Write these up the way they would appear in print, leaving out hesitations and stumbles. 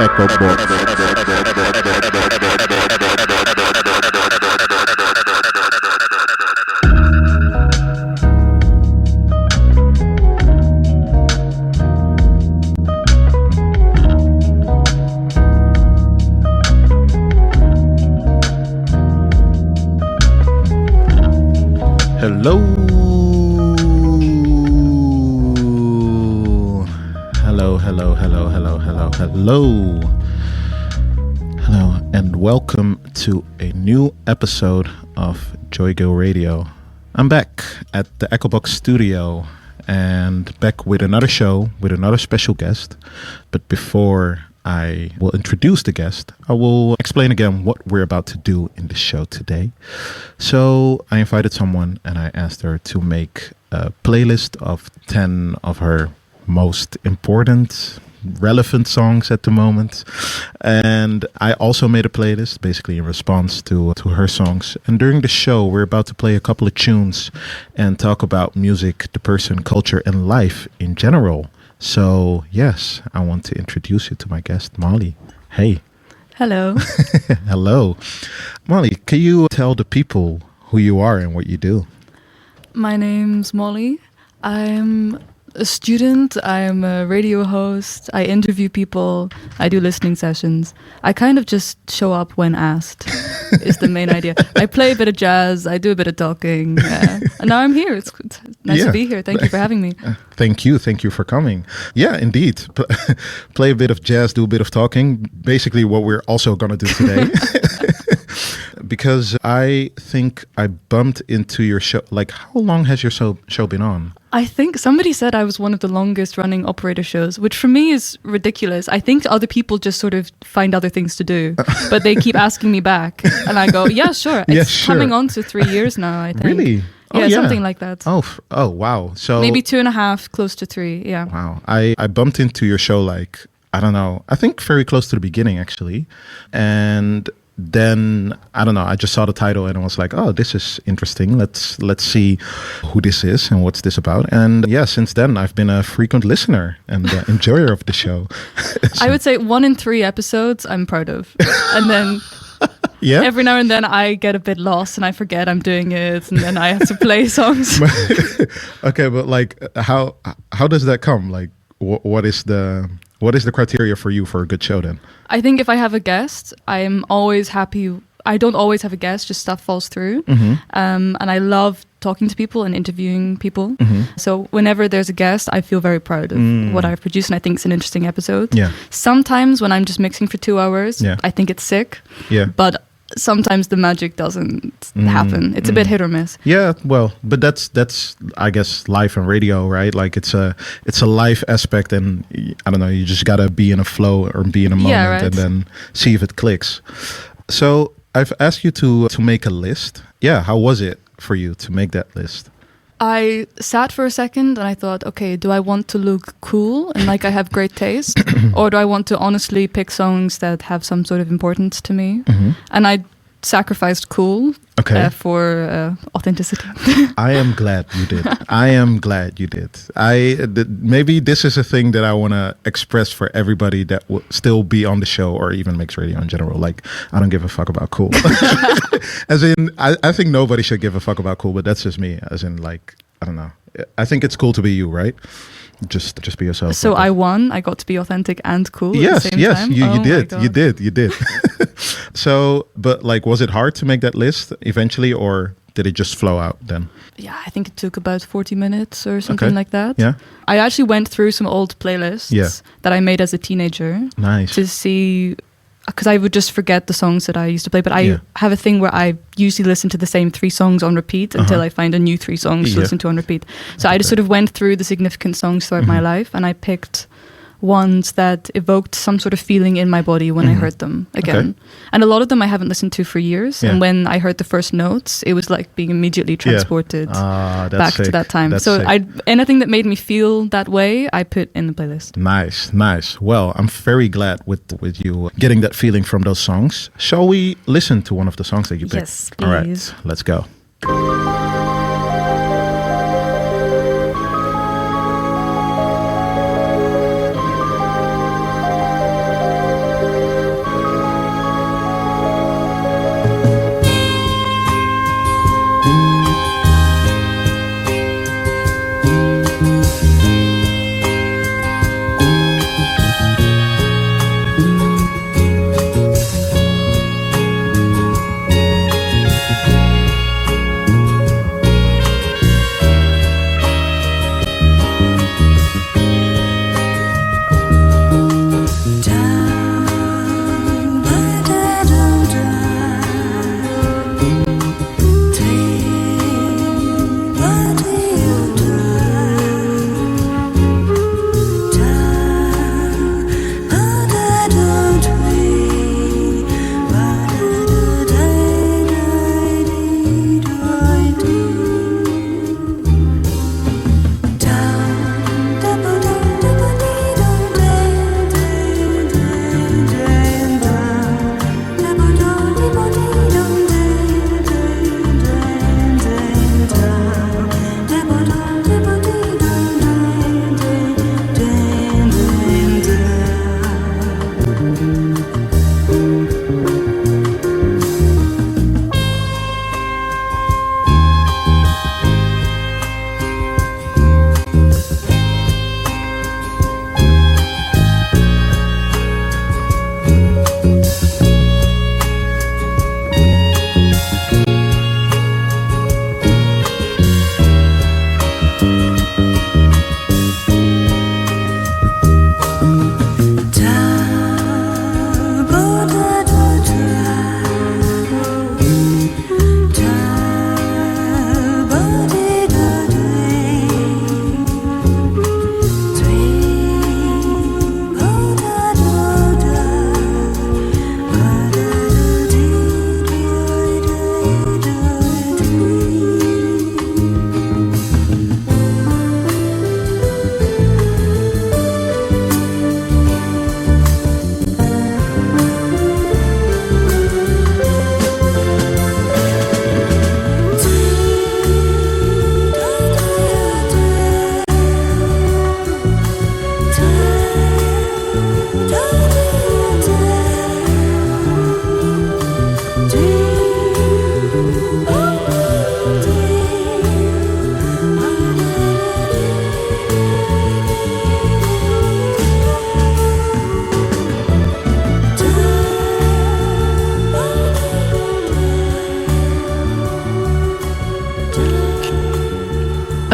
Echo Box. Hello. Hello, and welcome to a new episode of Joygail Radio. I'm back at the Echo Box studio and back with another show with another special guest. But before I will introduce the guest, I will explain again what we're about to do in the show today. So I invited someone and I asked her to make a playlist of 10 of her most important, relevant songs at the moment. And I also made a playlist basically in response to her songs. And during the show, we're about to play a couple of tunes and talk about music, the person, culture, and life in general. So, yes, I want to introduce you to my guest, Molly. Hey. Hello. Hello. Molly, can you tell the people who you are and what you do? My name's Molly. I'm a student. I'm a radio host. I interview people. I do listening sessions. I kind of just show up when asked is the main idea. I play a bit of jazz. I do a bit of talking. And now I'm here. It's nice to be here. Thank you for having me. Thank you. Thank you for coming. Yeah, indeed. Play a bit of jazz, do a bit of talking. Basically what we're also going to do today. Because I think I bumped into your show. Like, how long has your show been on? I think somebody said I was one of the longest running operator shows, which for me is ridiculous. I think other people just sort of find other things to do, but they keep asking me back. And I go, yeah, sure. It's coming on to 3 years now, I think. Really? Yeah, something like that. Oh, wow. So maybe 2.5, close to 3. Yeah. Wow. I bumped into your show like, I don't know, I think very close to the beginning actually. And then I don't know, I just saw the title and I was like, oh, this is interesting. Let's see who this is and what's this about. And yeah, since then I've been a frequent listener and enjoyer of the show. So I would say 1 in 3 episodes I'm proud of. And then yeah, every now and then I get a bit lost and I forget I'm doing it, and then I have to play songs. Okay, but like how does that come? Like what is the criteria for you for a good show then? I think if I have a guest, I'm always happy. I don't always have a guest, just stuff falls through. Mm-hmm. And I love talking to people and interviewing people. Mm-hmm. So whenever there's a guest, I feel very proud of what I've produced, and I think it's an interesting episode. Yeah. Sometimes when I'm just mixing for 2 hours, I think it's sick. Yeah. But sometimes the magic doesn't happen. It's a bit hit or miss. Yeah, well, but that's I guess live and radio, right? Like it's a live aspect, and I don't know, you just gotta be in a flow or be in a moment, and then see if it clicks. So I've asked you to make a list. Yeah, how was it for you to make that list? I sat for a second and I thought, okay, do I want to look cool and like I have great taste, or do I want to honestly pick songs that have some sort of importance to me? Mm-hmm. And I sacrificed cool for authenticity. I am glad you did. Maybe this is a thing that I want to express for everybody that will still be on the show or even makes radio in general. Like, I don't give a fuck about cool. As in, I think nobody should give a fuck about cool, but that's just me. As in, like, I don't know. I think it's cool to be you, right? Just be yourself. So I won. I got to be authentic and cool. Yes, at the same time. You did. So, but like, was it hard to make that list eventually, or did it just flow out then? Yeah, I think it took about 40 minutes or something like that. Yeah. I actually went through some old playlists that I made as a teenager. Nice. To see, because I would just forget the songs that I used to play. But I have a thing where I usually listen to the same 3 songs on repeat until I find a new 3 songs to listen to on repeat. So I just sort of went through the significant songs throughout my life, and I picked ones that evoked some sort of feeling in my body when I heard them again. Okay. And a lot of them I haven't listened to for years. Yeah. And when I heard the first notes, it was like being immediately transported back to that time. That's so anything that made me feel that way, I put in the playlist. Nice. Well, I'm very glad with you getting that feeling from those songs. Shall we listen to one of the songs that you picked? Yes, please. All right, let's go.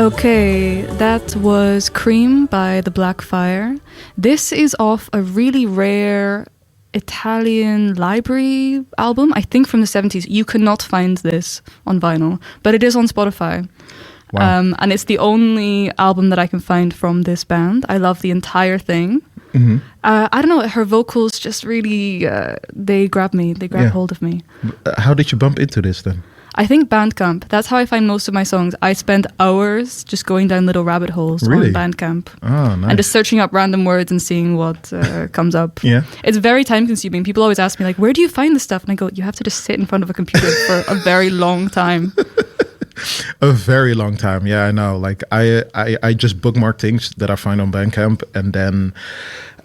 Okay, that was Cream by The Black Fire. This is off a really rare Italian library album, I think from the 70s. You cannot find this on vinyl, but it is on Spotify. Wow. And it's the only album that I can find from this band. I love the entire thing. Mm-hmm. I don't know, her vocals just really, they grab me, they grab hold of me. How did you bump into this then? I think Bandcamp. That's how I find most of my songs. I spend hours just going down little rabbit holes really? on Bandcamp. Oh, nice. And just searching up random words and seeing what comes up. Yeah. It's very time consuming. People always ask me, like, where do you find this stuff? And I go, you have to just sit in front of a computer for a very long time. A very long time. Yeah, I know. Like I just bookmark things that I find on Bandcamp, and then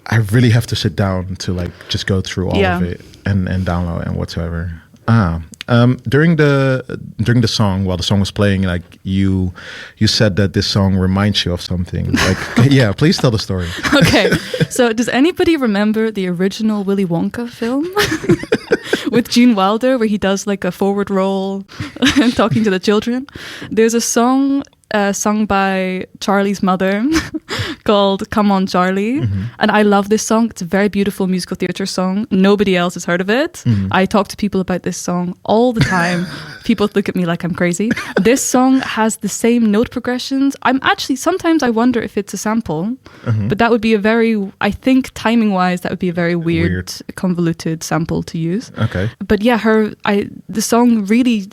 I really have to sit down to like just go through all of it and download and whatsoever. During the song, while the song was playing, like you said that this song reminds you of something. Like, yeah, please tell the story. Okay, so does anybody remember the original Willy Wonka film with Gene Wilder, where he does like a forward roll and talking to the children? There's a song sung by Charlie's mother called Come On Charlie. Mm-hmm. And I love this song. It's a very beautiful musical theatre song. Nobody else has heard of it. Mm-hmm. I talk to people about this song all the time. People look at me like I'm crazy. This song has the same note progressions. Sometimes I wonder if it's a sample, but that would be I think timing wise, that would be a very weird, convoluted sample to use. Okay. But yeah, the song really,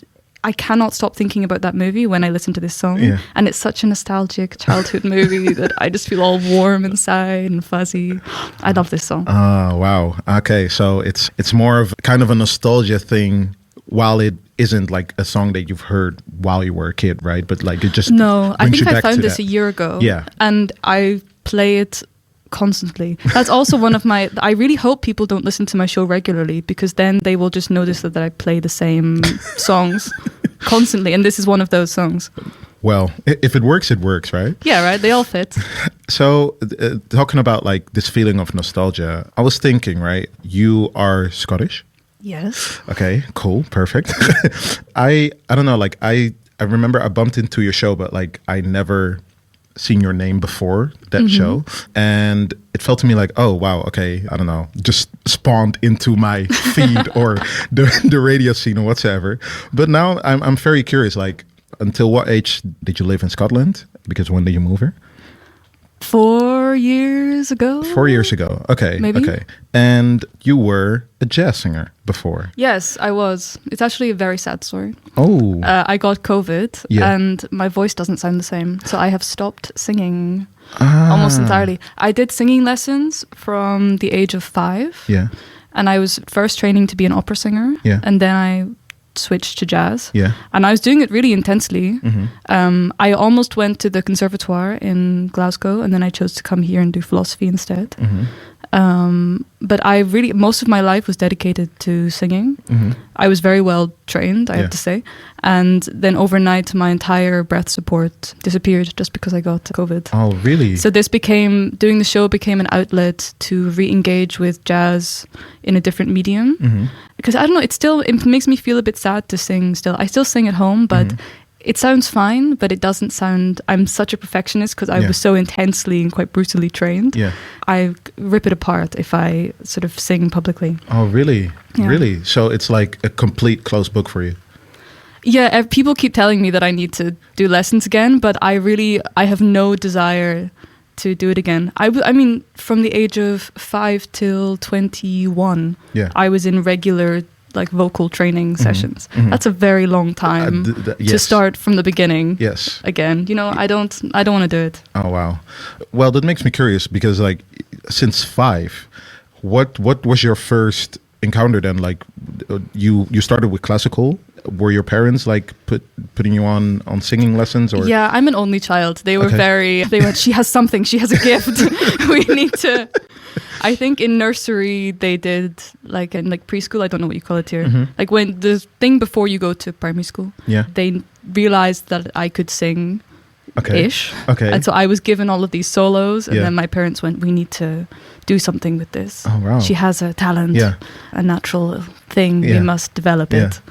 I cannot stop thinking about that movie when I listen to this song. Yeah. And it's such a nostalgic childhood movie that I just feel all warm inside and fuzzy. I love this song. Oh, wow. Okay, so it's more of kind of a nostalgia thing, while it isn't like a song that you've heard while you were a kid, right? But like it just No, I think I found this a year ago. Yeah. And I play it constantly. That's also one of my, I really hope people don't listen to my show regularly, because then they will just notice that I play the same songs constantly, and this is one of those songs. Well, if it works, right? Yeah, right, they all fit. So talking about like this feeling of nostalgia, I was thinking, right, you are Scottish? Yes. Okay, cool, perfect. I don't know, like I remember I bumped into your show, but like I never seen your name before that show, and it felt to me like, oh wow, okay, I don't know, just spawned into my feed or the radio scene or whatsoever. But now I'm very curious, like, until what age did you live in Scotland? Because when did you move here? 4 years ago. 4 years ago. Okay. Maybe. Okay. And you were a jazz singer before. Yes, I was. It's actually a very sad story. Oh. I got COVID and my voice doesn't sound the same. So I have stopped singing almost entirely. I did singing lessons from the age of 5. Yeah. And I was first training to be an opera singer. Yeah. And then I switched to jazz. Yeah. And I was doing it really intensely. Mm-hmm. I almost went to the conservatoire in Glasgow, and then I chose to come here and do philosophy instead. Mm-hmm. But most of my life was dedicated to singing. Mm-hmm. I was very well trained, I have to say. And then overnight, my entire breath support disappeared just because I got COVID. Oh, really? So doing the show became an outlet to re-engage with jazz in a different medium. Mm-hmm. Because I don't know, it makes me feel a bit sad to sing still. I still sing at home, but it sounds fine, but it doesn't sound... I'm such a perfectionist because I was so intensely and quite brutally trained. Yeah. I rip it apart if I sort of sing publicly. Oh, really? Yeah. Really? So it's like a complete closed book for you? Yeah, people keep telling me that I need to do lessons again, but I have no desire to do it again. I mean, from the age of 5 till 21, I was in regular like vocal training sessions. Mm-hmm. That's a very long time to start from the beginning. Yes. Again, you know, I don't want to do it. Oh wow. Well, that makes me curious because like since 5, what was your first encounter then? Like you started with classical. Were your parents like putting you on singing lessons? Or yeah, I'm an only child. They were she has something. She has a gift. We need to. I think in nursery they did like in like preschool. I don't know what you call it here. Mm-hmm. Like when the thing before you go to primary school. Yeah. They realized that I could sing ish. Okay. And so I was given all of these solos, and Yeah. then my parents went, "We need to do something with this. Oh, wow. She has a talent, Yeah. a natural thing. Yeah. We must develop Yeah. it."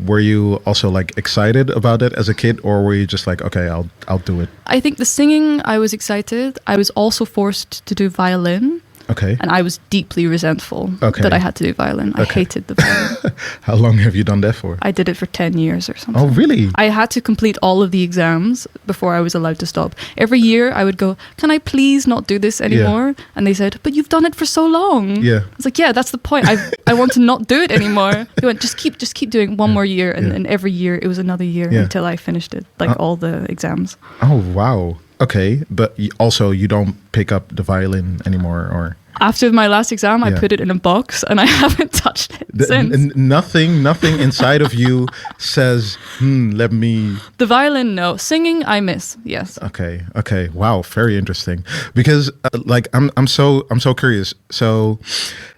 Were you also like excited about it as a kid, or were you just like, okay, I'll do it? I think the singing, I was excited. I was also forced to do violin. Okay. And I was deeply resentful Okay. that I had to do violin. I Okay. hated the violin. How long have you done that for? I did it for 10 years or something. Oh, really? I had to complete all of the exams before I was allowed to stop. Every year I would go, "Can I please not do this anymore?" And they said, "But you've done it for so long." Yeah. I was like, "Yeah, that's the point. I want to not do it anymore." They went, just keep doing one more year. And, Yeah. and every year it was another year Yeah. until I finished it, like all the exams. Oh, wow. Okay, but also you don't pick up the violin anymore, or After my last exam, I Yeah. put it in a box and I haven't touched it since. nothing inside of you says, let me. The violin, no. Singing, I miss. Yes. Okay. Wow, very interesting. Because like I'm so curious. So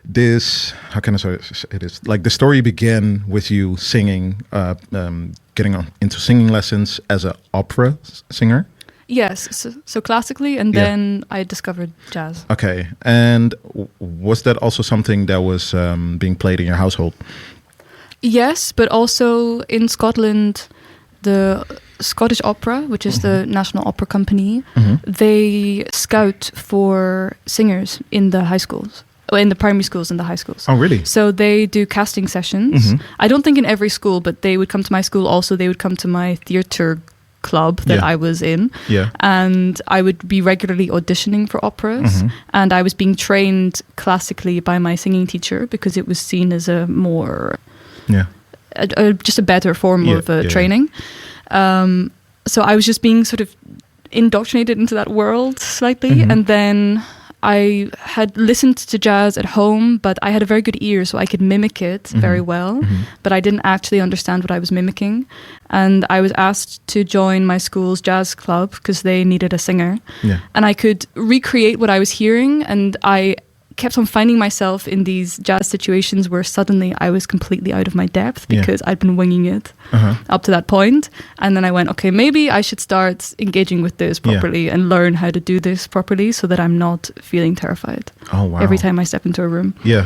this, how can I say it is like the story began with you singing, getting into singing lessons as an opera singer. Yes. So classically, and Yeah. then I discovered jazz. Okay, and was that also something that was being played in your household? Yes, but also in Scotland, the Scottish Opera, which is the National Opera Company, they scout for singers in the high schools. In the primary schools and the high schools. Oh, really? So they do casting sessions. I don't think in every school, but they would come to my school also. They would come to my theatre club that Yeah. I was in. Yeah. And I would be regularly auditioning for operas. And I was being trained classically by my singing teacher because it was seen as a more, Yeah. just a better form Yeah, of yeah, yeah. training. So I was just being sort of indoctrinated into that world slightly. And then I had listened to jazz at home, but I had a very good ear, so I could mimic it very well. But I didn't actually understand what I was mimicking. And I was asked to join my school's jazz club because they needed a singer. Yeah. And I could recreate what I was hearing, and I kept on finding myself in these jazz situations where suddenly I was completely out of my depth Yeah. because I'd been winging it up to that point. And then I went, okay, maybe I should start engaging with this properly and learn how to do this properly so that I'm not feeling terrified Oh, wow. every time I step into a room. Yeah.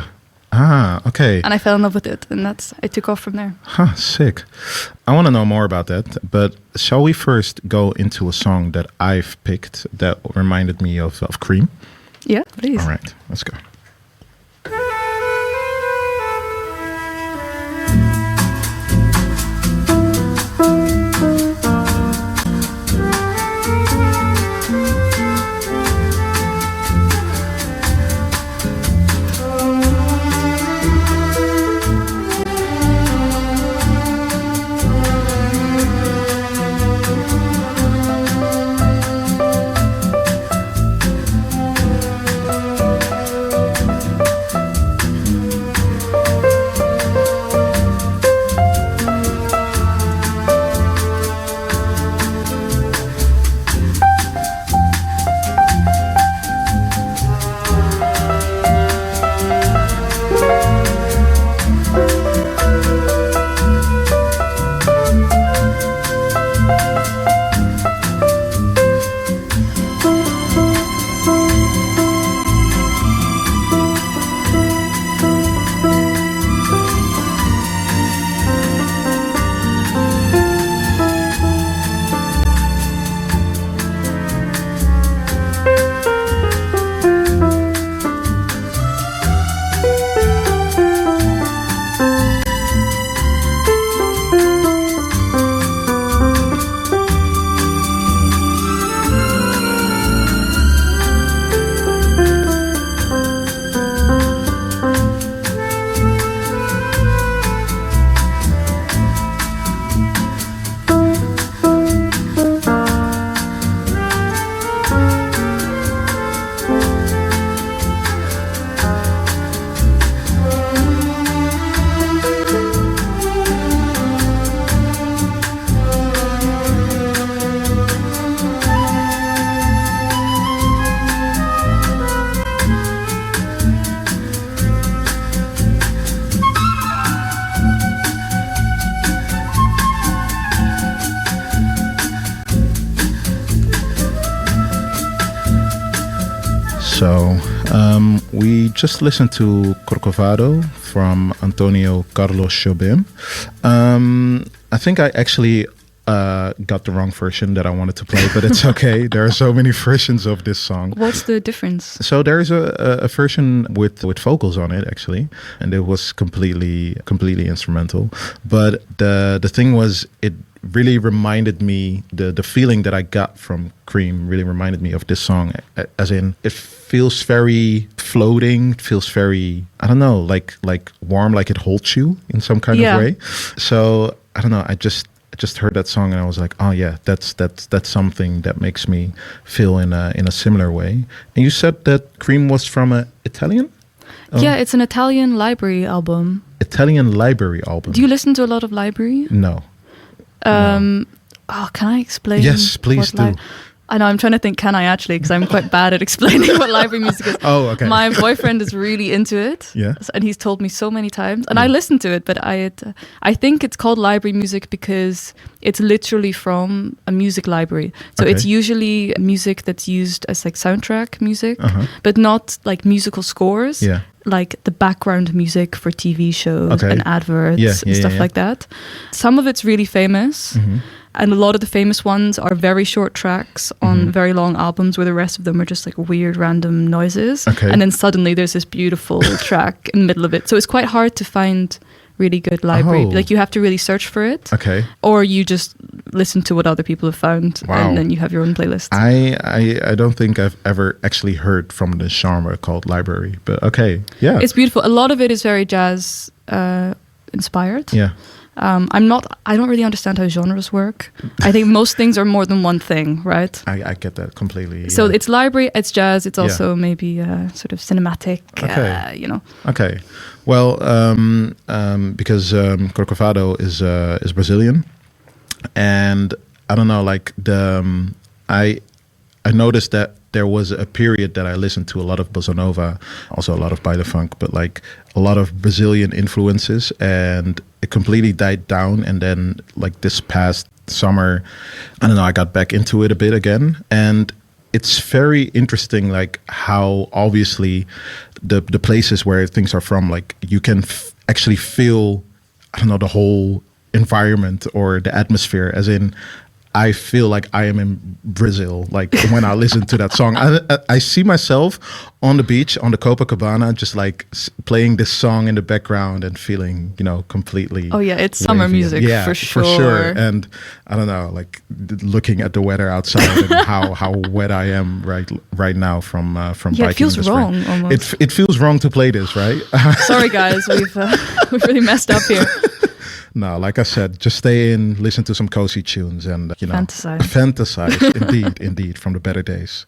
Ah, okay. And I fell in love with it, and I took off from there. Huh, sick. I want to know more about that, but shall we first go into a song that I've picked that reminded me of Cream? Yeah, please. All right, let's go. So we just listened to Corcovado from Antônio Carlos Jobim. I think I actually got the wrong version that I wanted to play, but it's okay. There are so many versions of this song. What's the difference? So there's a version with vocals on it, actually, and it was completely instrumental. But the thing was, it really reminded me, the feeling that I got from Cream really reminded me of this song, as in it feels very floating, it feels very, I don't know, like warm, like it holds you in some kind of way. So I don't know, I just heard that song and I was like, oh yeah, that's something that makes me feel in a similar way. And you said that Cream was from Italian? Yeah, it's an Italian library album. Italian library album. Do you listen to a lot of library? No. Can I explain? Yes, please do. I know, I'm trying to think, can I actually? Because I'm quite bad at explaining what library music is. Oh, okay. My boyfriend is really into it. Yeah. And he's told me so many times. And I listen to it, but I think it's called library music because it's literally from a music library. So it's usually music that's used as like soundtrack music, but not like musical scores. Yeah. Like the background music for TV shows and adverts and stuff like that. Some of it's really famous. And a lot of the famous ones are very short tracks on very long albums where the rest of them are just like weird random noises. And then suddenly there's this beautiful track in the middle of it. So it's quite hard to find really good library. Like you have to really search for it. Or you just listen to what other people have found and then you have your own playlist. I don't think I've ever actually heard from the genre called library, but it's beautiful. A lot of it is very jazz inspired. I don't really understand how genres work. I think most things are more than one thing, right? I get that completely. So it's library, it's jazz, it's also maybe sort of cinematic, Okay. Well, because Corcovado is Brazilian, and I don't know, like I noticed that there was a period that I listened to a lot of bossa nova, also a lot of baile funk, but like a lot of Brazilian influences, and it completely died down. And then like this past summer, I don't know, I got back into it a bit again, and it's very interesting, like how obviously the places where things are from, like you can actually feel, I don't know, the whole environment or the atmosphere, as in I feel like I am in Brazil, like when I listen to that song. I see myself on the beach, on the Copacabana, just like playing this song in the background and feeling, completely. Oh yeah, it's summer music, for sure. And I don't know, like looking at the weather outside and how wet I am right now from biking. It feels wrong almost. It feels wrong to play this, right? Sorry guys, we've really messed up here. No, like I said, just stay in, listen to some cozy tunes, and fantasize. Indeed, from the better days.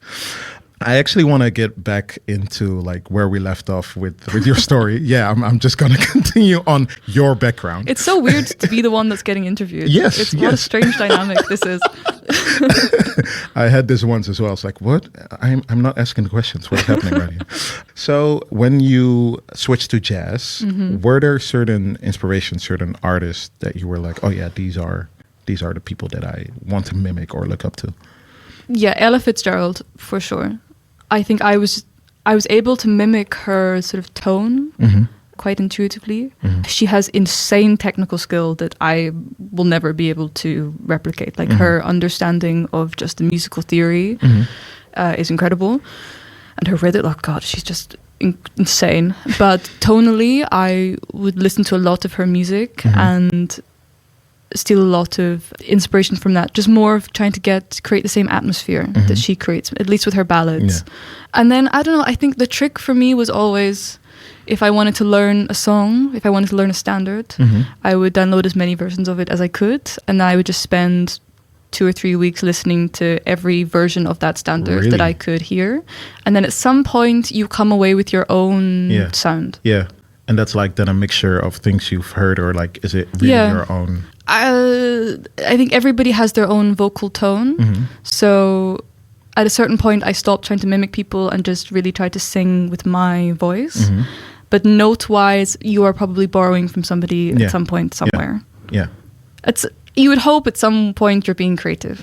I actually want to get back into like where we left off with your story. I'm just going to continue on your background. It's so weird to be the one that's getting interviewed. What a strange dynamic this is. I had this once as well. It's like, what? I'm not asking the questions. What's happening right here? So when you switched to jazz, were there certain inspirations, certain artists that you were like, oh yeah, these are the people that I want to mimic or look up to? Yeah, Ella Fitzgerald for sure. I think I was able to mimic her sort of tone quite intuitively. She has insane technical skill that I will never be able to replicate. Like her understanding of just the musical theory is incredible. And her rhythm, oh God, she's just insane. But tonally, I would listen to a lot of her music and steal a lot of inspiration from that, just more of trying to create the same atmosphere that she creates, at least with her ballads. And then I don't know, I think the trick for me was always, if I wanted to learn a song, if I wanted to learn a standard, I would download as many versions of it as I could, and I would just spend 2 or 3 weeks listening to every version of that standard that I could hear. And then at some point you come away with your own sound. And that's like then a mixture of things you've heard, or like, is it really your own? I think everybody has their own vocal tone. So at a certain point, I stopped trying to mimic people and just really tried to sing with my voice. But note-wise, you are probably borrowing from somebody at some point somewhere. You would hope at some point you're being creative,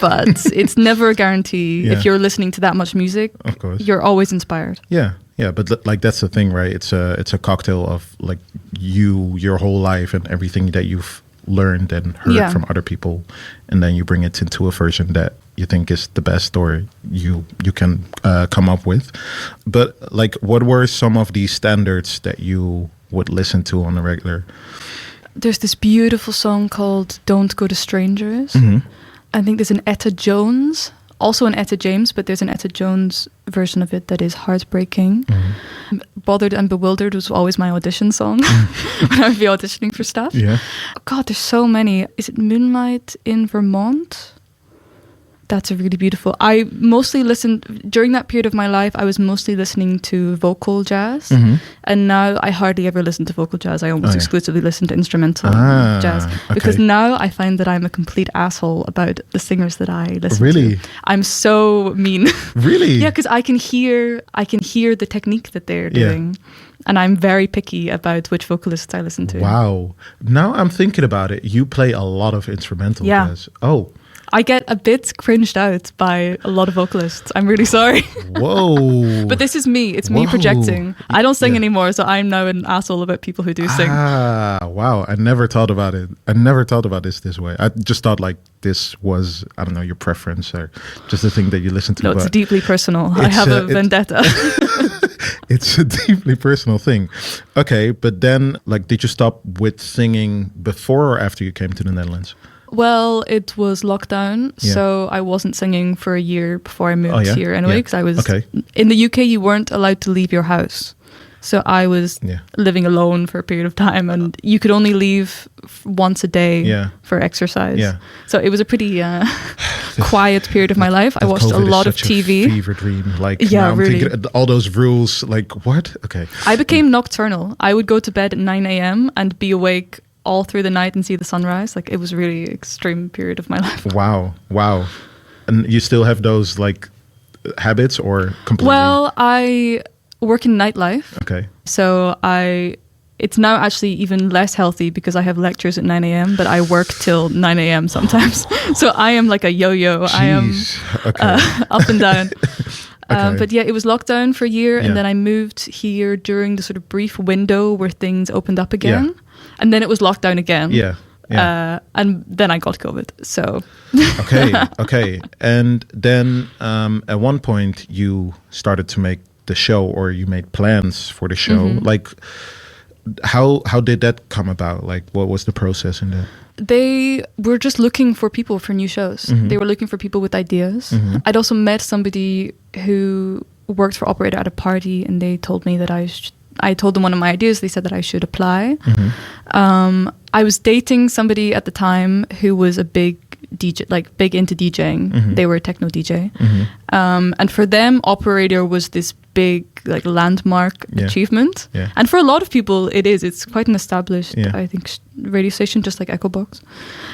but it's never a guarantee. If you're listening to that much music, of course, you're always inspired. Yeah, but like that's the thing, right? It's a cocktail of like your whole life and everything that you've learned and heard from other people, and then you bring it into a version that you think is the best or you can come up with. But like, what were some of these standards that you would listen to on a regular? There's this beautiful song called Don't Go to Strangers. I think there's an Etta Jones, also an Etta James, but there's an Etta Jones version of it that is heartbreaking. Bothered and Bewildered was always my audition song when I would be auditioning for stuff. Yeah. Oh God, there's so many. Is it Moonlight in Vermont? That's a really beautiful. I mostly listened during that period of my life. I was mostly listening to vocal jazz, and now I hardly ever listen to vocal jazz. I almost exclusively listen to instrumental jazz because now I find that I'm a complete asshole about the singers that I listen to. I'm so mean. Really? Yeah, because I can hear the technique that they're doing. And I'm very picky about which vocalists I listen to. Wow. Now I'm thinking about it. You play a lot of instrumental jazz. Oh. I get a bit cringed out by a lot of vocalists. I'm really sorry. Whoa. But this is me. It's me projecting. I don't sing anymore, so I'm now an asshole about people who do sing. Wow. I never thought about it. I never thought about this way. I just thought like this was, I don't know, your preference or just the thing that you listen to. No, it's deeply personal. I have a vendetta. It's a deeply personal thing. Okay, but then like, did you stop with singing before or after you came to the Netherlands? Well, it was lockdown, so I wasn't singing for a year before I moved here anyway, because I was... In the UK, you weren't allowed to leave your house. So I was living alone for a period of time, and you could only leave once a day for exercise. Yeah. So it was a pretty quiet period of my life. I watched COVID a lot of TV. Fever dream. Like, now I'm thinking all those rules, like, what? Okay. I became nocturnal. I would go to bed at 9 a.m. and be awake all through the night and see the sunrise. Like, it was a really extreme period of my life. Wow. And you still have those like habits or completely? Well, I work in nightlife. Okay. So it's now actually even less healthy because I have lectures at 9 a.m. but I work till 9 a.m. sometimes. So I am like a yo-yo. Jeez. I am up and down. But yeah, it was lockdown for a year, and then I moved here during the sort of brief window where things opened up again. Yeah. And then it was lockdown again. And then I got COVID. So okay. And then at one point you started to make the show, or you made plans for the show. Like, how did that come about? Like, what was the process in that? They were just looking for people for new shows. They were looking for people with ideas. I'd also met somebody who worked for Operator at a party, and they told me that I told them one of my ideas. They said that I should apply. I was dating somebody at the time who was a big DJ, like big into DJing. They were a techno DJ. And for them, Operator was this big like landmark achievement. And for a lot of people it is. It's quite an established, I think, radio station, just like Echo Box.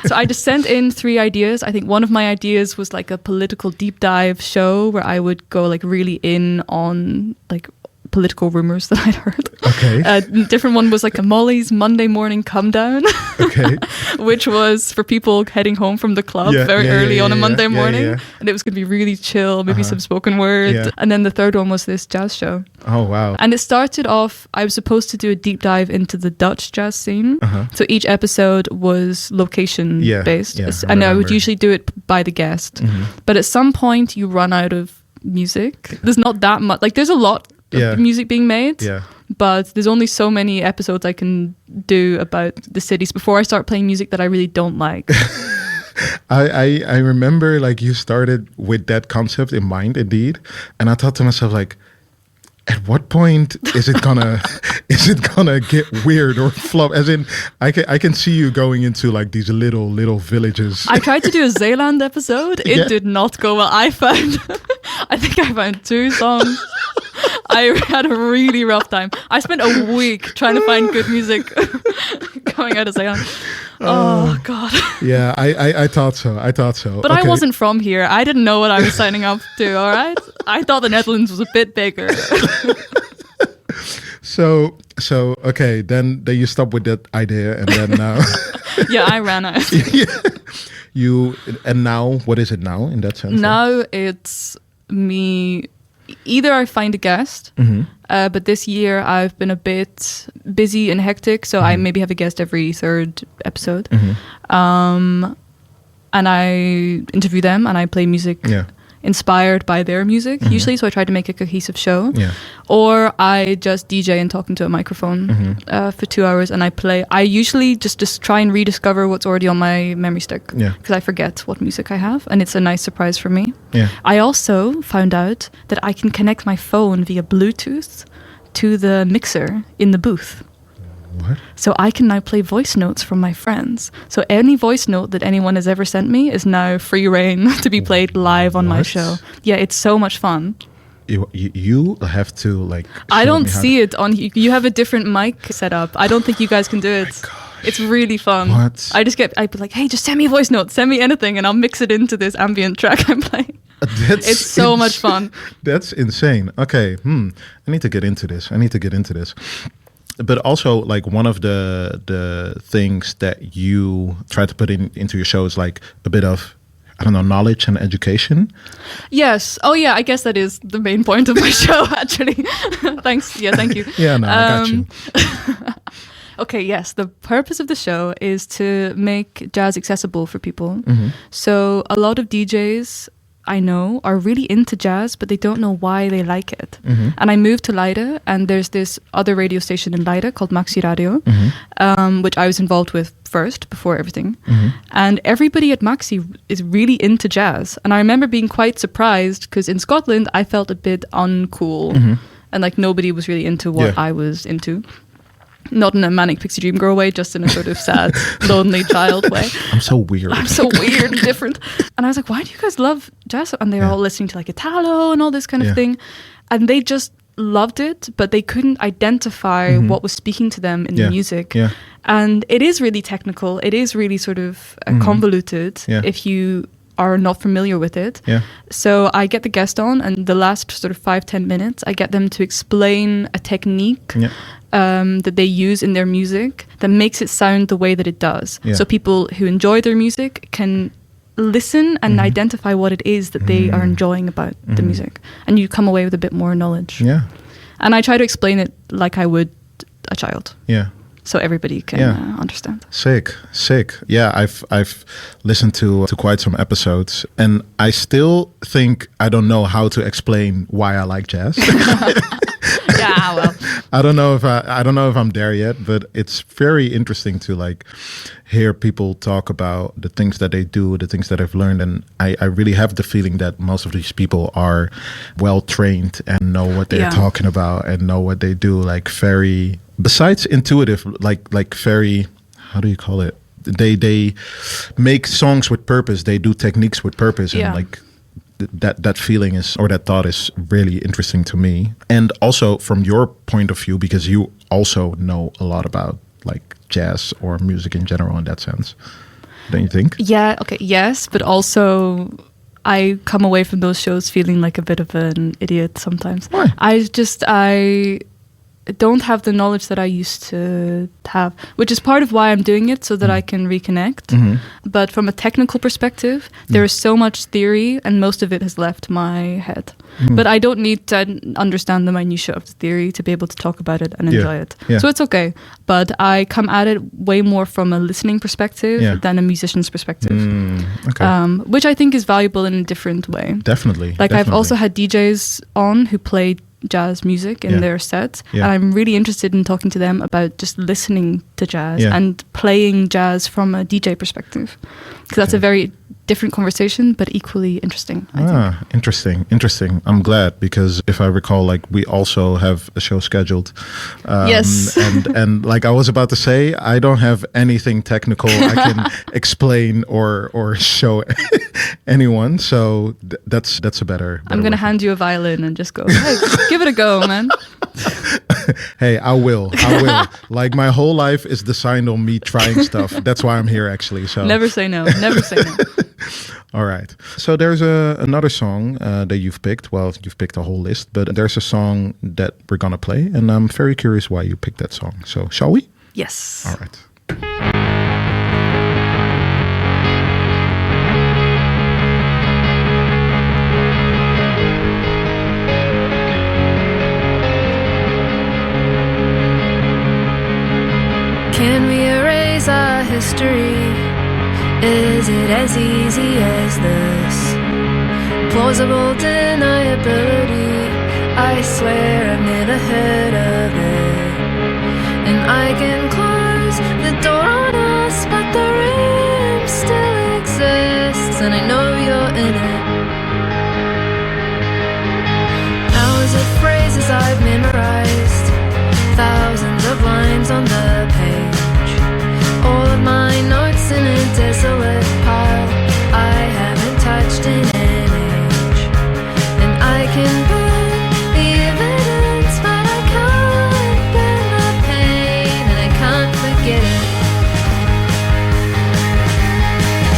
So I just sent in 3 ideas. I think one of my ideas was like a political deep dive show where I would go like really in on like political rumors that I'd heard. Okay. A different one was like a Molly's Monday morning come down. Okay. Which was for people heading home from the club very early on a Monday morning. And it was going to be really chill, maybe some spoken word. Yeah. And then the third one was this jazz show. Oh, wow. And it started off, I was supposed to do a deep dive into the Dutch jazz scene. So each episode was location based. And I would usually do it by the guest. But at some point you run out of music. There's not that much, like there's a lot of music being made, but there's only so many episodes I can do about the cities before I start playing music that I really don't like. I remember like you started with that concept in mind, indeed, and I thought to myself like, at what point is it gonna get weird or flop? As in, I can see you going into like these little villages. I tried to do a Zeeland episode. It did not go well. I think I found 2 songs. I had a really rough time. I spent a week trying to find good music coming out of Zeeland. Oh God. Yeah, I thought so. But okay. I wasn't from here. I didn't know what I was signing up to, all right? I thought the Netherlands was a bit bigger. So So okay, then you stop with that idea, and then now. Yeah, I ran out. And now what is it now in that sense? Now it's me. Either I find a guest, but this year I've been a bit busy and hectic, so I maybe have a guest every third episode. And I interview them and I play music inspired by their music, usually, so I try to make a cohesive show. Or I just DJ and talk into a microphone for 2 hours, and I usually just try and rediscover what's already on my memory stick, because I forget what music I have, and it's a nice surprise for me. I also found out that I can connect my phone via Bluetooth to the mixer in the booth. What? So I can now play voice notes from my friends. So any voice note that anyone has ever sent me is now free reign to be played live on my show. Yeah, it's so much fun. You have to like. I don't see it on. You have a different mic set up. I don't think you guys can do it. It's really fun. What? I'd be like, hey, just send me a voice note, send me anything, and I'll mix it into this ambient track I'm playing. It's so much fun. That's insane. Okay, I need to get into this. But also, like, one of the things that you try to put into your show is like a bit of, I don't know, knowledge and education. Yes. Oh yeah, I guess that is the main point of my show, actually. Thanks. Yeah, thank you. Yeah, no, I got you. Okay, yes. The purpose of the show is to make jazz accessible for people. So a lot of DJs I know are really into jazz, but they don't know why they like it. And I moved to Leiden, and there's this other radio station in Leiden called Maxi Radio, which I was involved with first, before everything. And everybody at Maxi is really into jazz. And I remember being quite surprised, because in Scotland, I felt a bit uncool. And like nobody was really into what I was into. Not in a manic pixie dream girl way, just in a sort of sad, lonely child way. I'm so weird and different. And I was like, why do you guys love jazz? And they were all listening to like Italo and all this kind of thing. And they just loved it, but they couldn't identify what was speaking to them in the music. And it is really technical. It is really sort of convoluted if you are not familiar with it. So I get the guest on, and the last sort of 5-10 minutes, I get them to explain a technique that they use in their music that makes it sound the way that it does. So people who enjoy their music can listen and identify what it is that they are enjoying about the music, and you come away with a bit more knowledge. And I try to explain it like I would a child. So everybody can understand. Sick. Yeah, I've listened to quite some episodes, and I still think I don't know how to explain why I like jazz. Yeah, well, I don't know if I'm there yet, but it's very interesting to like hear people talk about the things that they do, the things that I've learned, and I really have the feeling that most of these people are well trained and know what they're talking about and know what they do. Like very, besides intuitive, like very, how do you call it? They make songs with purpose. They do techniques with purpose, and like. That feeling is, or that thought is really interesting to me. And also from your point of view, because you also know a lot about like jazz or music in general in that sense, don't you think? Yeah, okay, yes, but also I come away from those shows feeling like a bit of an idiot sometimes. Why? I don't have the knowledge that I used to have, which is part of why I'm doing it, so that I can reconnect. But from a technical perspective, there is so much theory, and most of it has left my head. But I don't need to understand the minutiae of the theory to be able to talk about it and enjoy it. So it's okay. But I come at it way more from a listening perspective than a musician's perspective, which I think is valuable in a different way. Definitely. I've also had DJs on who played jazz music in their set, and I'm really interested in talking to them about just listening to jazz and playing jazz from a DJ perspective, because that's a very different conversation but equally interesting, I think. Interesting. I'm glad, because if I recall, like we also have a show scheduled, yes. and like I was about to say, I don't have anything technical I can explain or show anyone, so that's a better I'm gonna hand you a violin and just go, hey, give it a go, man. Hey, I will. Like, my whole life is designed on me trying stuff. That's why I'm here, actually. So never say no. Never say no. All right. So there's another song that you've picked. Well, you've picked a whole list, but there's a song that we're going to play. And I'm very curious why you picked that song. So shall we? Yes. All right. Can we erase our history? Is it as easy as this? Plausible deniability, I swear I've never heard of it. And I can close the door on us, but the room still exists, and I know you're in it. Hours of phrases I've memorized, thousands of lines on the page, all of my notes in a desolate pile I haven't touched in an age. And I can burn the evidence, but I can't burn the pain, and I can't forget it.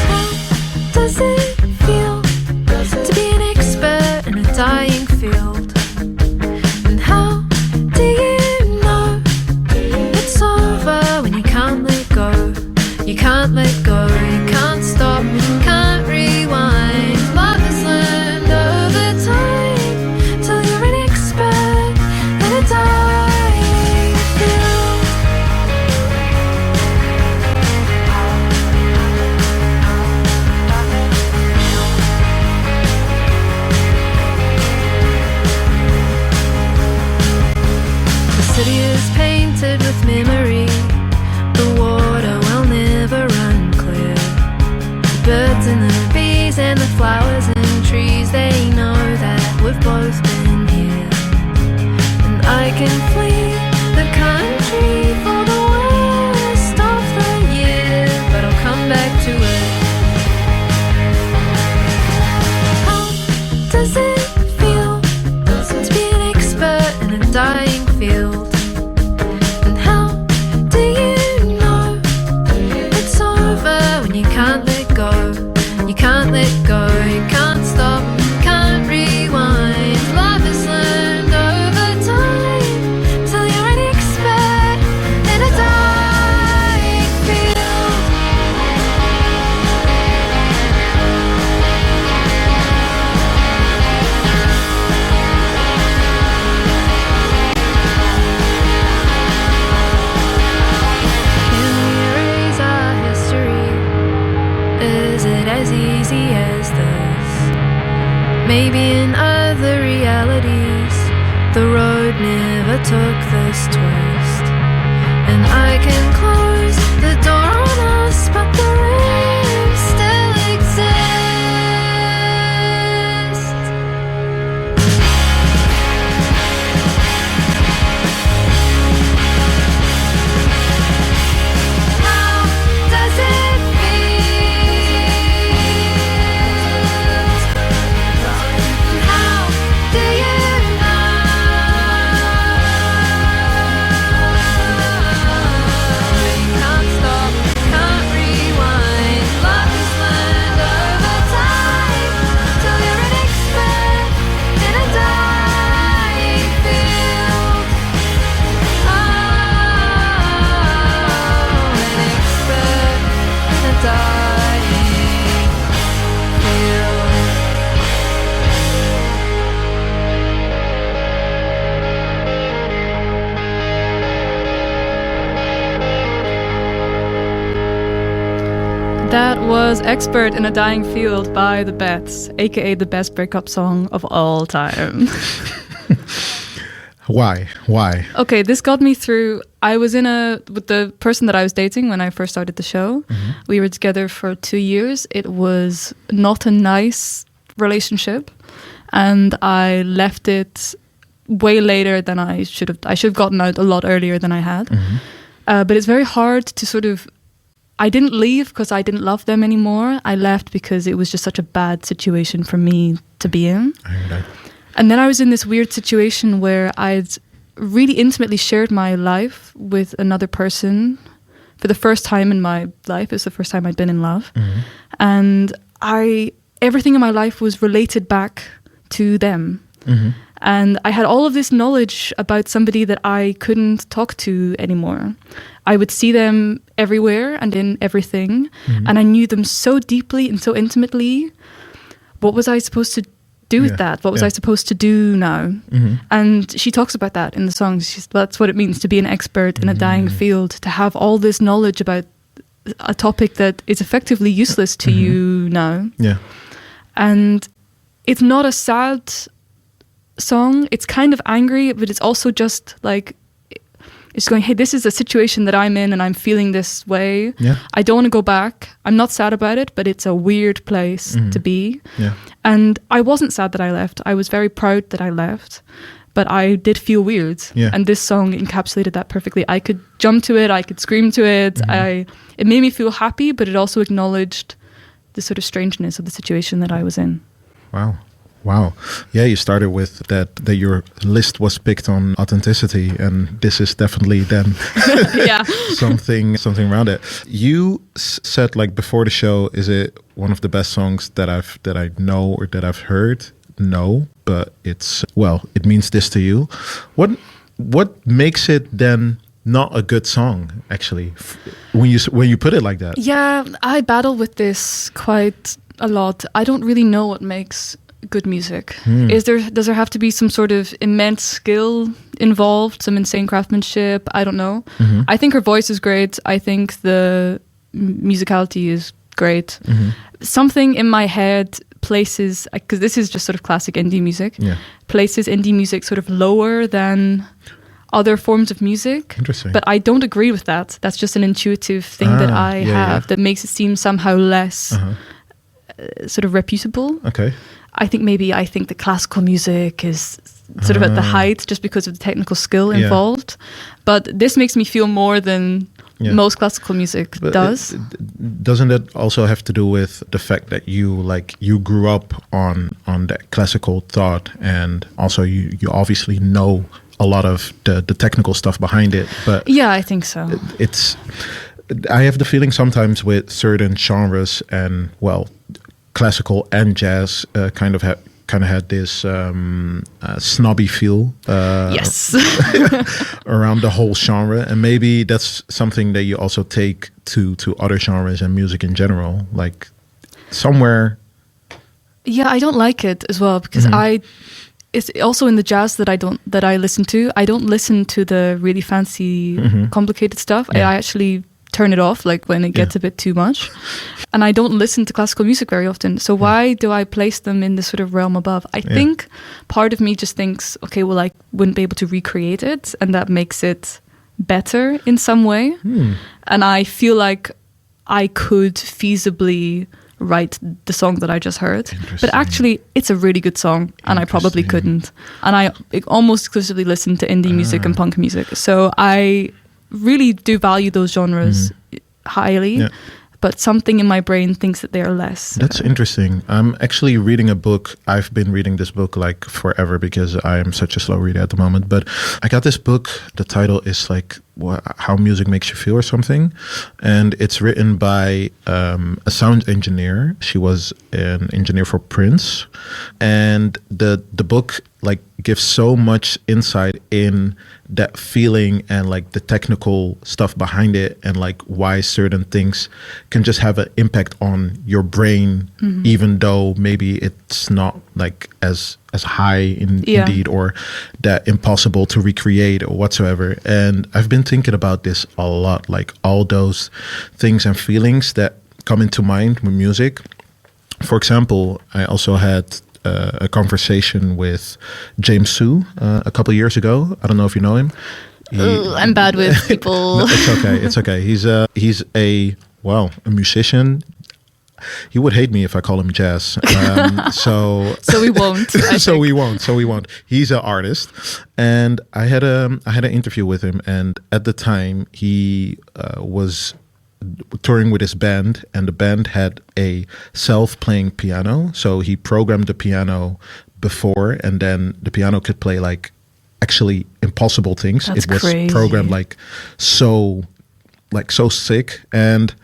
How does it feel to be an expert in a dying field? And how do you when you can't let go? You can't let go, you can't stop, can't rewind. Love is learned over time, till you're an expert in a dying field. The city is painted with memory. The water will never run clear. The birds and the bees and the flowers and trees, they know that we've both been here. And I can flee the country for the worst of the year, but I'll come back to it. How does it feel to be an expert in a dying field? And how do you when you can't let go? You can't let go, you can't stop, can't rewind. Love is learned over time, till you're an expert in a dying field. Can we erase our history? Is it as easy as this? Maybe in other realities the road never took this twist. And I can close the door on us, but the room still exists. How does it how do you know? You can't stop, can't rewind. Love is learned over time, till you're an expert in a dying field. Oh, an expert in a dying field. That was Expert in a Dying Field by the Beths, aka the best breakup song of all time. Why? Okay, this got me through. I was with the person that I was dating when I first started the show. Mm-hmm. We were together for 2 years. It was not a nice relationship, and I left it way later than I should have. I should have gotten out a lot earlier than I had. Mm-hmm. But it's very hard to sort of. I didn't leave because I didn't love them anymore. I left because it was just such a bad situation for me to be in. I hear that. And then I was in this weird situation where I'd really intimately shared my life with another person for the first time in my life. It was the first time I'd been in love. And everything in my life was related back to them. And I had all of this knowledge about somebody that I couldn't talk to anymore. I would see them everywhere and in everything. And I knew them so deeply and so intimately. What was I supposed to do with that? What was I supposed to do now? And she talks about that in the songs. That's what it means to be an expert in a dying field, to have all this knowledge about a topic that is effectively useless to you now. And it's not a sad song. It's kind of angry, but it's also just like, it's going, hey, this is a situation that I'm in and I'm feeling this way. I don't want to go back. I'm not sad about it, but it's a weird place to be. And I wasn't sad that I left. I was very proud that I left, but I did feel weird. And this song encapsulated that perfectly. I could jump to it. I could scream to it. It made me feel happy, but it also acknowledged the sort of strangeness of the situation that I was in. Wow. Yeah, you started with that your list was picked on authenticity, and this is definitely then something around it. You said, like, before the show, is it one of the best songs that I know or that I've heard? No, but it means this to you. What makes it then not a good song, actually, when you put it like that? Yeah, I battle with this quite a lot. I don't really know what makes good music. Does there have to be some sort of immense skill involved, some insane craftsmanship? I don't know. I think her voice is great. I think the musicality is great. Something in my head places, because this is just sort of classic indie music, places indie music sort of lower than other forms of music. Interesting. But I don't agree with that. That's just an intuitive thing that I have that makes it seem somehow less sort of reputable. Okay. I think the classical music is sort of at the height just because of the technical skill involved. But this makes me feel more than most classical music does. Doesn't it also have to do with the fact that you grew up on that classical thought, and also you obviously know a lot of the technical stuff behind it? But yeah, I think so. I have the feeling sometimes with certain genres, and classical and jazz kind of had this snobby feel around the whole genre, and maybe that's something that you also take to other genres and music in general, like somewhere. Yeah, I don't like it as well, because it's also in the jazz that I listen to. I don't listen to the really fancy, complicated stuff. I actually turn it off, like when it gets a bit too much. And I don't listen to classical music very often. So why do I place them in this sort of realm above? I think part of me just thinks, okay, well, I wouldn't be able to recreate it, and that makes it better in some way. And I feel like I could feasibly write the song that I just heard. But actually, it's a really good song, and I probably couldn't. And I almost exclusively listen to indie music and punk music. So I really do value those genres highly, but something in my brain thinks that they are less. That's interesting. I'm actually reading a book. I've been reading this book like forever because I am such a slow reader at the moment. But I got this book. The title is like How Music Makes You Feel or something. And it's written by a sound engineer. She was an engineer for Prince. And the book like gives so much insight in that feeling and like the technical stuff behind it, and like why certain things can just have an impact on your brain, even though maybe it's not like as high indeed, or that impossible to recreate or whatsoever. And I've been thinking about this a lot, like all those things and feelings that come into mind with music. For example, I also had a conversation with James Sue a couple of years ago. I don't know if you know him. I'm bad with people. No, it's okay. He's a musician. He would hate me if I call him jazz. So we won't. So we won't. He's an artist, and I had an interview with him, and at the time he was touring with his band, and the band had a self-playing piano. So he programmed the piano before, and then the piano could play like actually impossible things. That's it was crazy. programmed so sick. And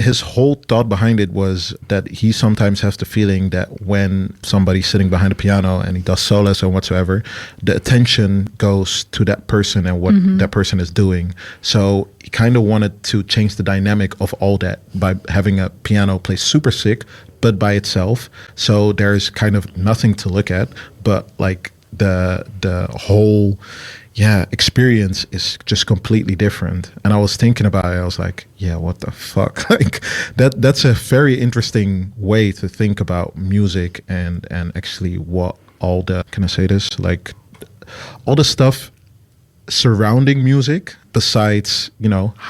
his whole thought behind it was that he sometimes has the feeling that when somebody's sitting behind a piano and he does solos or whatsoever, the attention goes to that person and what that person is doing. So he kind of wanted to change the dynamic of all that by having a piano play super sick, but by itself. So there's kind of nothing to look at, but like the whole experience is just completely different. And I was thinking about it, I was like, yeah, what the fuck? Like that's a very interesting way to think about music and actually what all the, can I say this? Like all the stuff surrounding music besides,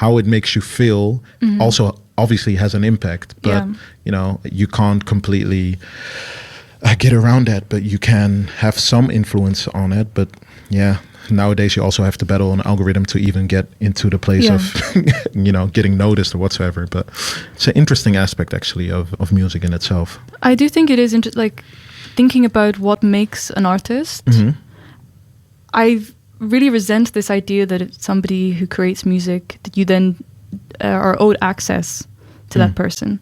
how it makes you feel also obviously has an impact, but you can't completely get around that, but you can have some influence on it. But yeah, nowadays you also have to battle an algorithm to even get into the place of getting noticed or whatsoever. But it's an interesting aspect actually of music in itself. I do think it is like thinking about what makes an artist. I really resent this idea that it's somebody who creates music that you then are owed access to that person.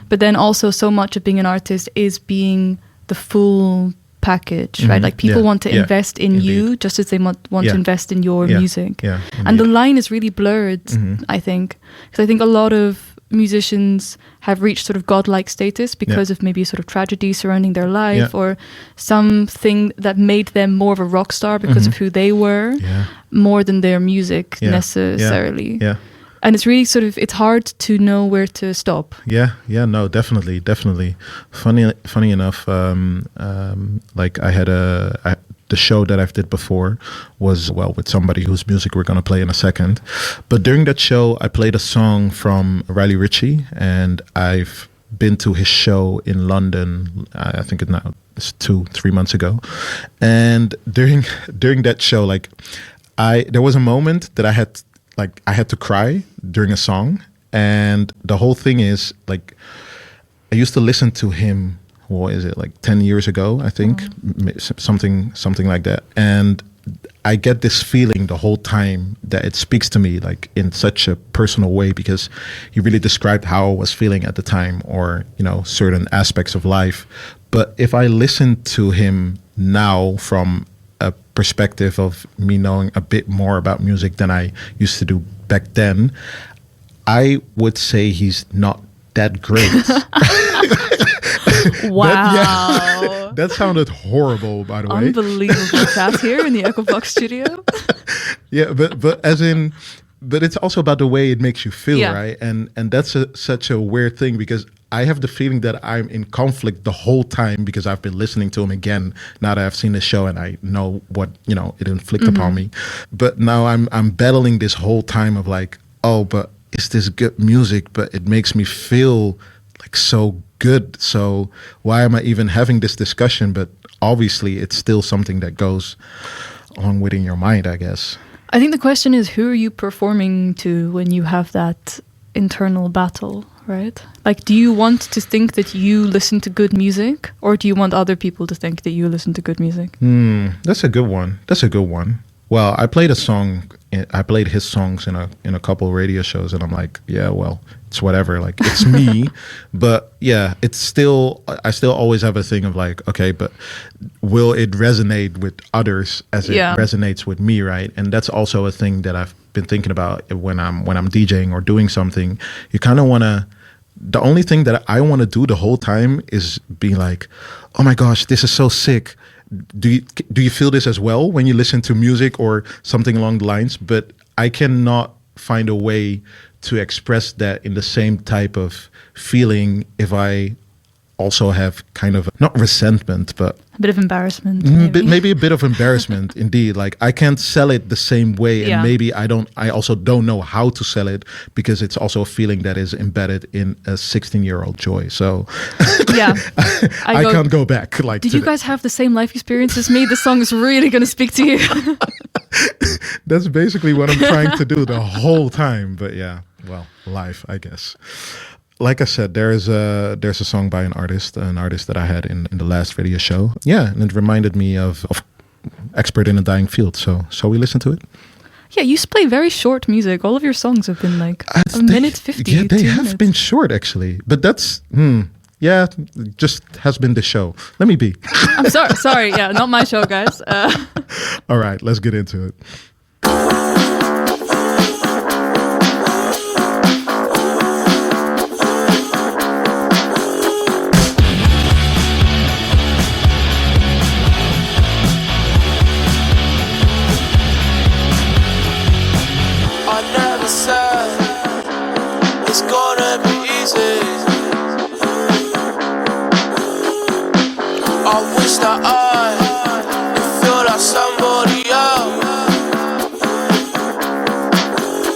But then also so much of being an artist is being the full package, right? Like people want to invest in you just as they want to invest in your music. And the line is really blurred, I think. Because I think a lot of musicians have reached sort of godlike status because of maybe a sort of tragedy surrounding their life or something that made them more of a rock star because of who they were, more than their music necessarily. And it's really sort of, it's hard to know where to stop. No, definitely. Funny enough, like I had the show that I've did before was, with somebody whose music we're going to play in a second. But during that show, I played a song from Riley Ritchie, and I've been to his show in London, I think it's 2-3 months ago. And during that show, there was a moment that I had to cry during a song. And the whole thing is, like, I used to listen to him, what is it, like 10 years ago, I think, something like that. And I get this feeling the whole time that it speaks to me, like, in such a personal way, because he really described how I was feeling at the time, or, certain aspects of life. But if I listen to him now from a perspective of me knowing a bit more about music than I used to do back then, I would say he's not that great. Wow. That sounded horrible, by the way. Unbelievable chat here in the Echo Box studio. But it's also about the way it makes you feel, right? And that's such a weird thing, because I have the feeling that I'm in conflict the whole time, because I've been listening to him again now that I've seen the show and I know what it inflicted upon me. But now I'm battling this whole time of like, oh, but is this good music? But it makes me feel like so good. So why am I even having this discussion? But obviously, it's still something that goes along within your mind, I guess. I think the question is, who are you performing to when you have that internal battle, right? Like, do you want to think that you listen to good music, or do you want other people to think that you listen to good music? That's a good one. Well, I played his songs in a couple of radio shows, and I'm like, yeah, well, it's whatever, like, it's me. But yeah, I still always have a thing of like, okay, but will it resonate with others as it resonates with me, right? And that's also a thing that I've been thinking about when I'm DJing or doing something. You kind of want to, the only thing that I want to do the whole time is be like, oh my gosh, this is so sick. Do you feel this as well when you listen to music or something along the lines? But I cannot find a way to express that in the same type of feeling if I also have kind of not resentment, but a bit of embarrassment. Maybe a bit of embarrassment, indeed. Like, I can't sell it the same way, and maybe I also don't know how to sell it, because it's also a feeling that is embedded in a 16-year-old Joy. So yeah, I can't go back. Like, did you guys have the same life experience as me? This song is really going to speak to you. That's basically what I'm trying to do the whole time. But yeah, well, life, I guess. Like I said, there's a song by an artist that I had in the last radio show. Yeah, and it reminded me of expert in a dying field. So shall we listen to it? Yeah, you used to play very short music. All of your songs have been like a minute 50. Yeah, they 2 have minutes. been short actually. But that's, just has been the show. Let me be. I'm sorry. Yeah, not my show, guys. All right, let's get into it. It's gonna be easy. I wish that I could feel like somebody else.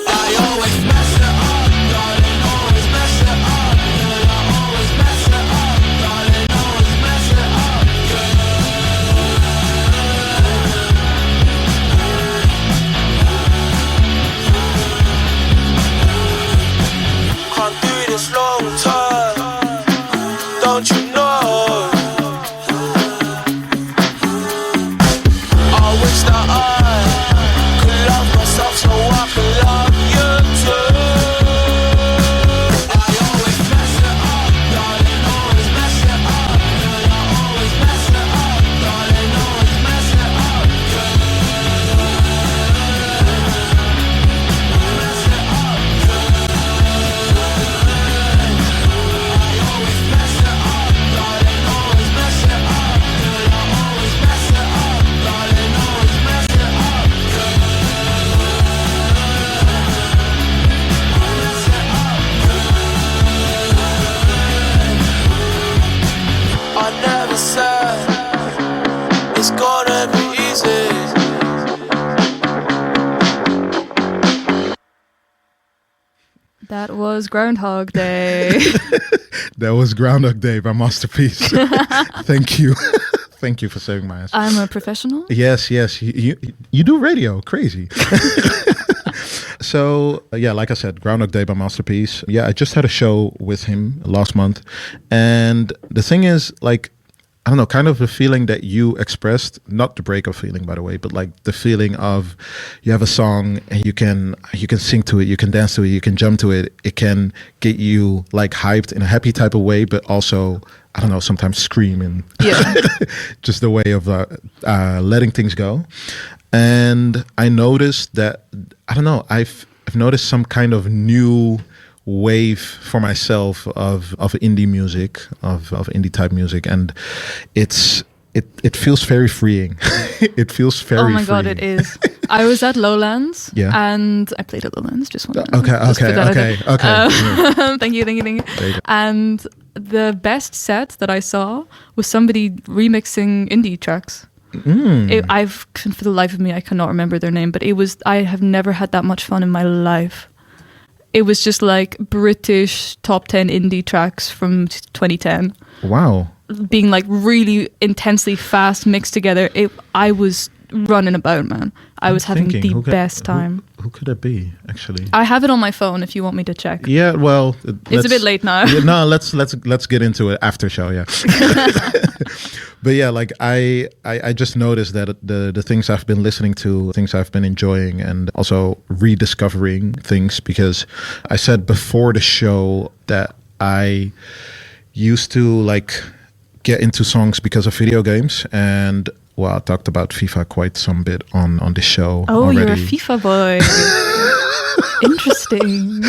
I always mess it up, darling, always mess it up. Girl, I always mess it up, darling, always mess it up. Can't do this long term, don't you know? I wish that I could love myself so I could love you too. I always mess it up, darling, always mess it up. Girl, I always mess it up, darling, always mess it up. I never said it's gonna be easy. That was Groundhog Day. That was Groundhog Day by Masterpiece. Thank you. Thank you for saving my ass. I'm a professional. Yes. You do radio. Crazy. So, like I said, Groundhog Day by Masterpiece. Yeah, I just had a show with him last month. And the thing is, like, I don't know, kind of the feeling that you expressed, not the breakup feeling, by the way, but like the feeling of you have a song and you can sing to it, you can dance to it, you can jump to it. It can get you like hyped in a happy type of way, but also, I don't know, sometimes scream and just the way of letting things go. And I noticed that, I don't know, I've noticed some kind of new wave for myself of indie music, of indie type music, and it feels very freeing. It feels very freeing. Oh my god, it is. I was at Lowlands, and I played at Lowlands. Just one. Okay. Thank you. And the best set that I saw was somebody remixing indie tracks. For the life of me, I cannot remember their name, but I have never had that much fun in my life. It was just like British top 10 indie tracks from 2010. Wow. Being like really intensely fast mixed together. I was running about, man. I was having the best time. Who could it be, actually? I have it on my phone if you want me to check. Yeah, well... It's a bit late now. No, let's get into it after show, yeah. But yeah, like I just noticed that the things I've been listening to, things I've been enjoying, and also rediscovering things, because I said before the show that I used to like get into songs because of video games, and well, I talked about FIFA quite some bit on the show already. You're a FIFA boy. Interesting.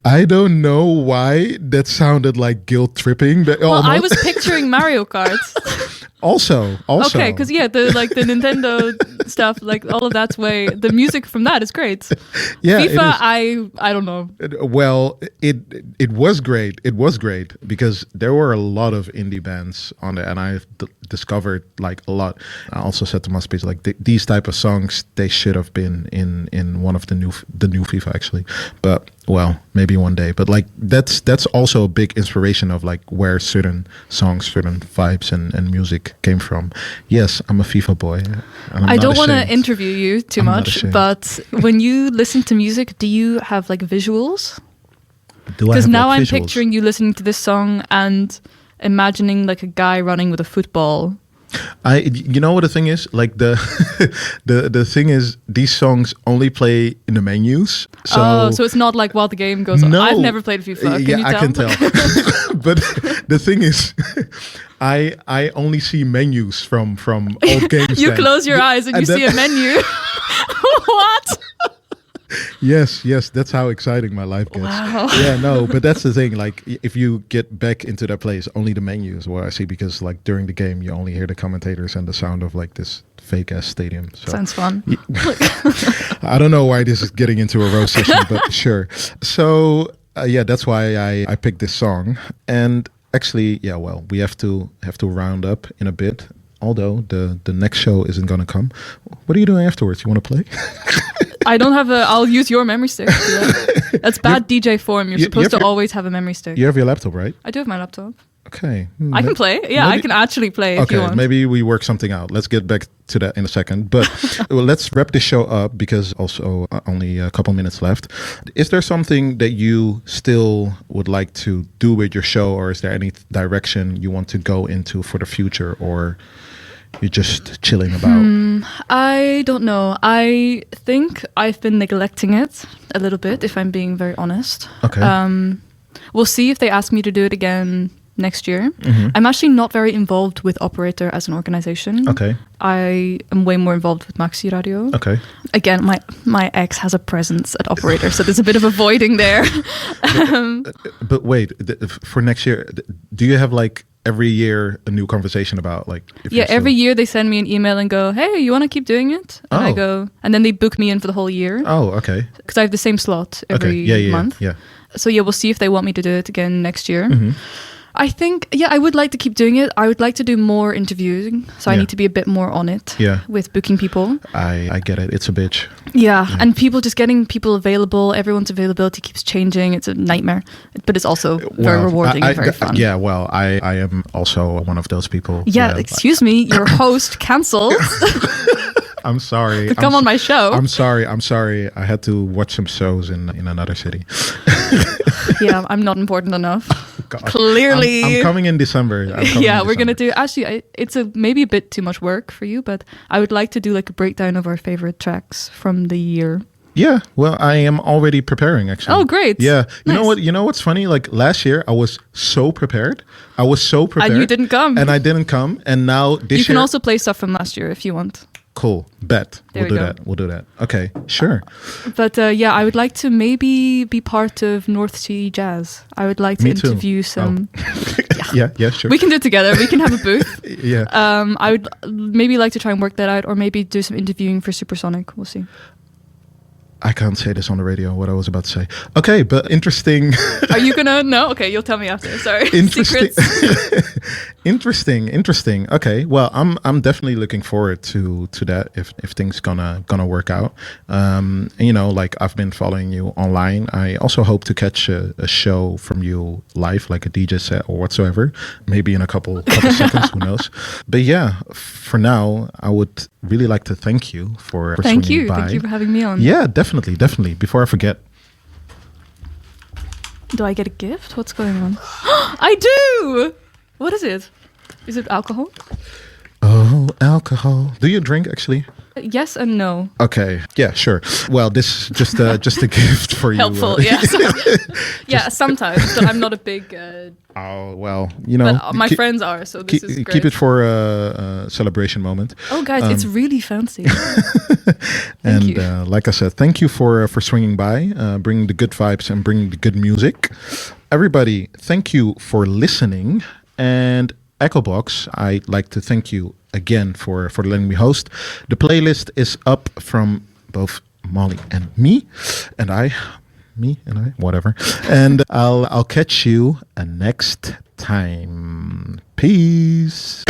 I don't know why that sounded like guilt tripping. But well, I was picturing Mario Kart. Also. Okay, because the Nintendo stuff, like all of that's way. The music from that is great. Yeah, FIFA, I don't know. Well, it was great. It was great because there were a lot of indie bands on there, and I discovered like a lot. I also said to my speech, like these type of songs, they should have been in one of the new FIFA actually, but. Well, maybe one day, but like that's also a big inspiration of like where certain songs, certain vibes and music came from. Yes, I'm a FIFA boy. I don't want to interview you too much, but when you listen to music, do you have like visuals? Because now I'm picturing you listening to this song and imagining like a guy running with a football You know what the thing is? Like the thing is, these songs only play in the menus. So so it's not like while the game goes on. No. I've never played FIFA. Can you I tell? can tell. But the thing is, I only see menus from old games. You then. close your eyes and you see a menu. What? Yes, that's how exciting my life gets. Wow. Yeah, no, but that's the thing. Like, if you get back into that place, only the menu is what I see, because like during the game, you only hear the commentators and the sound of like this fake ass stadium. So Sounds fun. I don't know why this is getting into a roast session, but sure. So that's why I picked this song. And actually, well, we have to round up in a bit. Although the next show isn't gonna come. What are you doing afterwards? You want to play? I don't have I'll use your memory stick. Yeah. That's bad DJ form. You're supposed to always have a memory stick. You have your laptop, right? I do have my laptop. Okay. I can play. Yeah, I can actually play if you want. Maybe we work something out. Let's get back to that in a second. But well, let's wrap this show up, because also only a couple minutes left. Is there something that you still would like to do with your show, or is there any direction you want to go into for the future, or you're just chilling about? I don't know. I think I've been neglecting it a little bit, if I'm being very honest. Okay. We'll see if they ask me to do it again next year. Mm-hmm. I'm actually not very involved with Operator as an organization. Okay. I am way more involved with Maxi Radio. Okay. Again, my ex has a presence at Operator, so there's a bit of avoiding there. But wait, for next year, do you have like every year a new conversation about like? Every year they send me an email and go, "Hey, you want to keep doing it?" And I go, and then they book me in for the whole year. Oh, okay. Because I have the same slot every month. Yeah. So we'll see if they want me to do it again next year. Mm-hmm. I think, I would like to keep doing it. I would like to do more interviewing. So I need to be a bit more on it with booking people. I get it. It's a bitch. Yeah. And just getting people available. Everyone's availability keeps changing. It's a nightmare. But it's also very rewarding and very fun. Yeah, well, I am also one of those people. Yeah, excuse me, your host cancelled. I'm sorry. To come on my show. I'm sorry. I had to watch some shows in another city. Yeah, I'm not important enough. God. Clearly. I'm coming in December. We're going to do... Actually, it's maybe a bit too much work for you, but I would like to do like a breakdown of our favorite tracks from the year. Yeah, well, I am already preparing, actually. Oh, great. Yeah. Nice. You know what's funny? Like last year, I was so prepared. And you didn't come. And I didn't come. And now this year... You can also play stuff from last year if you want. Cool. Bet. We'll do that. Okay, sure. But I would like to maybe be part of North Sea Jazz. I would like to interview some... Yeah, sure. We can do it together. We can have a booth. Yeah. I would maybe like to try and work that out, or maybe do some interviewing for Supersonic. We'll see. I can't say this on the radio, what I was about to say. Okay, but interesting. Are you gonna? No? Okay, you'll tell me after. Sorry. Interesting. Secrets. Interesting. Okay, well, I'm definitely looking forward to that if things gonna work out. And, like I've been following you online. I also hope to catch a show from you live, like a DJ set or whatsoever. Maybe in a couple seconds, who knows? But yeah, for now, I would really like to thank you for swinging by. Thank you for having me on. Yeah, definitely. Before I forget. Do I get a gift? What's going on? I do! What is it? Is it alcohol? Oh, alcohol. Do you drink, actually? Yes and no. Okay. Yeah, sure. Well, this is just a gift for you. Helpful, yeah. Yeah, sometimes. But I'm not a big... oh, well, But my friends are, so this is great. Keep it for a celebration moment. Oh, guys, it's really fancy. And you. like I said, thank you for swinging by, bringing the good vibes and bringing the good music. Everybody, thank you for listening. And Echobox, I'd like to thank you again for letting me host. The playlist is up from both Molly and me, whatever. And I'll catch you next time. Peace.